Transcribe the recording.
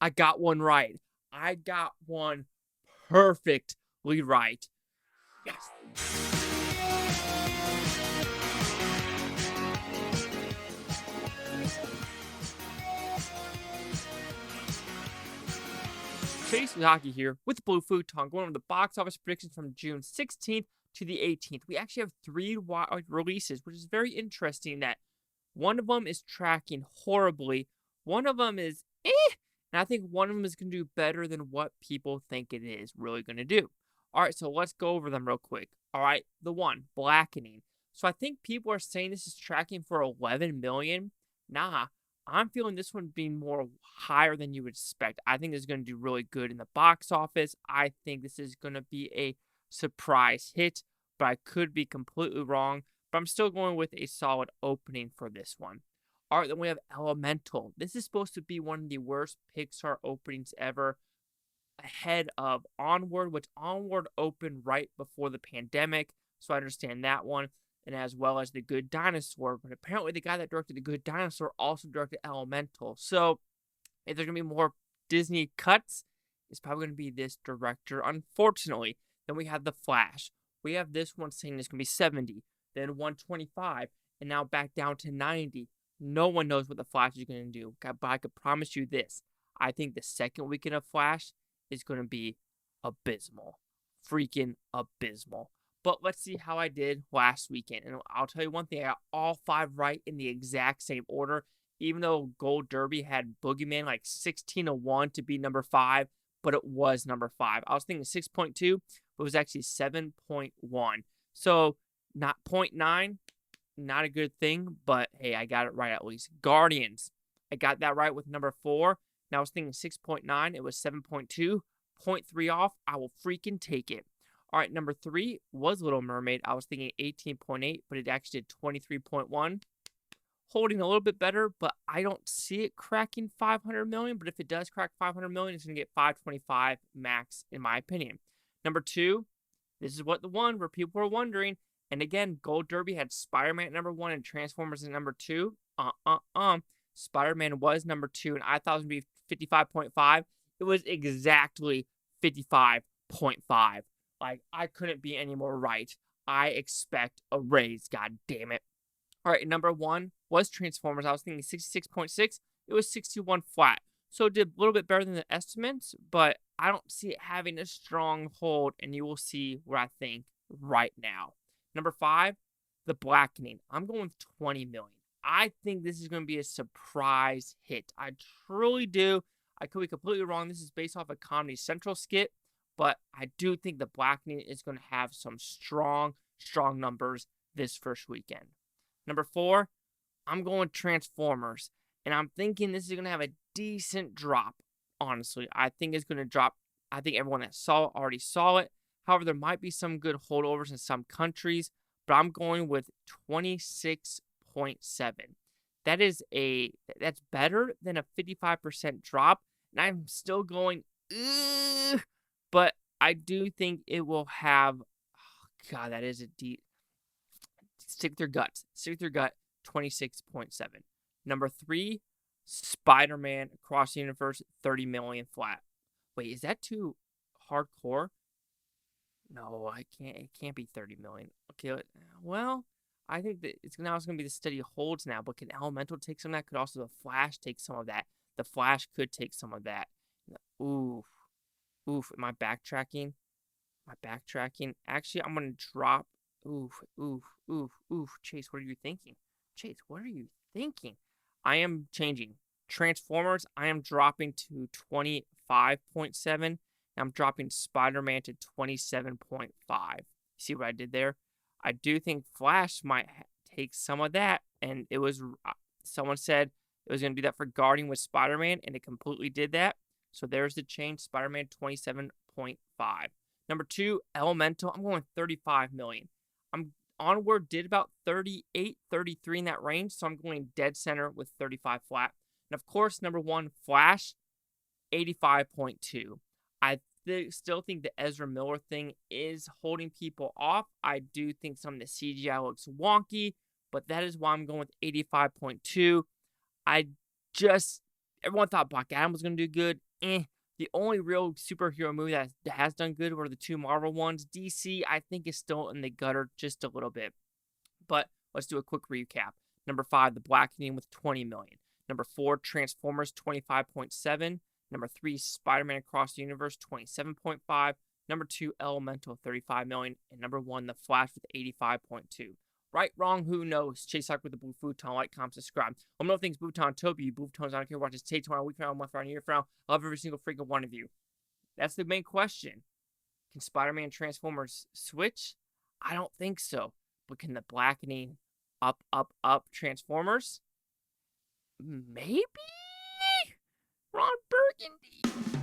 I got one right. I got one perfectly right. Yes. Chase Lehocky here with Blue Futon, going over the box office predictions from June 16th to the 18th. We actually have three releases, which is very interesting that one of them is tracking horribly, one of them is and I think one of them is going to do better than what people think it is really going to do. All right, so let's go over them real quick. All right, the one, Blackening. So I think people are saying this is tracking for 11 million. Nah, I'm feeling this one being more higher than you would expect. I think it's going to do really good in the box office. I think this is going to be a surprise hit, but I could be completely wrong. But I'm still going with a solid opening for this one. All right, then we have Elemental. This is supposed to be one of the worst Pixar openings ever, ahead of Onward, which Onward opened right before the pandemic, so I understand that one, and as well as The Good Dinosaur. But apparently, the guy that directed The Good Dinosaur also directed Elemental. So, if there's going to be more Disney cuts, it's probably going to be this director, unfortunately. Then we have The Flash. We have this one saying it's going to be 70, then 125, and now back down to 90. No one knows what The Flash is going to do, but I could promise you this. I think the second weekend of Flash is going to be abysmal. Freaking abysmal. But let's see how I did last weekend. And I'll tell you one thing, I got all five right in the exact same order, even though Gold Derby had Boogeyman like 16-1 to be number 5, but it was number 5. I was thinking 6.2, but it was actually 7.1. So not 0.9, not a good thing, but hey, I got it right at least. Guardians, I got that right with number 4. Now I was thinking 6.9, it was 7.2, 0.3 off. I will freaking take it. All right, number 3 was Little Mermaid. I was thinking 18.8, but it actually did 23.1. Holding a little bit better, but I don't see it cracking 500 million. But if it does crack 500 million, it's going to get 525 max, in my opinion. Number 2, this is what the one where people were wondering. And again, Gold Derby had Spider-Man at number 1 and Transformers at number 2. Spider-Man was number 2, and I thought it was going to be 55.5. It was exactly 55.5. Like, I couldn't be any more right. I expect a raise, god damn it. All right, number 1 was Transformers. I was thinking 66.6. It was 61 flat. So it did a little bit better than the estimates, but I don't see it having a strong hold, and you will see what I think right now. Number 5, The Blackening. I'm going with 20 million. I think this is going to be a surprise hit. I truly do. I could be completely wrong. This is based off a Comedy Central skit, but I do think The Blackening is going to have some strong numbers this first weekend. Number 4, I'm going Transformers, and I'm thinking this is going to have a decent drop, honestly. I think it's going to drop. I think everyone that saw it already saw it. However, there might be some good holdovers in some countries, but I'm going with 26.7. That's better than a 55% drop, and I'm still going, ugh, but I do think it will have, oh God, that is a deep, stick with your guts, 26.7. Number 3, Spider-Man Across the Universe, 30 million flat. Wait, is that too hardcore? No, I can't. It can't be 30 million. Okay, well, I think that it's going to be the steady holds now. But can Elemental take some of that? Could also the Flash take some of that? The Flash could take some of that. Oof, oof. Am I backtracking? Actually, I'm going to drop. Oof, oof, oof, oof. Chase, what are you thinking? Chase, what are you thinking? I am changing. Transformers, I am dropping to 25.7. I'm dropping Spider-Man to 27.5. See what I did there? I do think Flash might take some of that, and it was someone said it was going to do that for Guardian with Spider-Man, and it completely did that. So there's the change. Spider-Man 27.5. Number 2, Elemental. I'm going 35 million. Onward did about 38, 33 in that range, so I'm going dead center with 35 flat. And of course, number 1, Flash, 85.2. I still think the Ezra Miller thing is holding people off. I do think some of the CGI looks wonky, but that is why I'm going with 85.2. Everyone thought Black Adam was going to do good. The only real superhero movie that has done good were the two Marvel ones. DC, I think, is still in the gutter just a little bit. But let's do a quick recap. Number 5, The Blackening with 20 million. Number 4, Transformers 25.7. Number 3, Spider-Man Across the Universe 27.5. Number 2, Elemental 35 million. And number 1, The Flash with 85.2. Right, wrong, who knows? Chase Hawk with the Blue Futon. Like, comment, subscribe. Let me know things Bhutan Toby. You Bhutons, I don't care. Watch this tape tomorrow, week from now, month from now, year from now. I love every single freaking one of you. That's the main question. Can Spider-Man and Transformers switch? I don't think so. But can the Blackening up Transformers? Maybe? Ron Burgundy.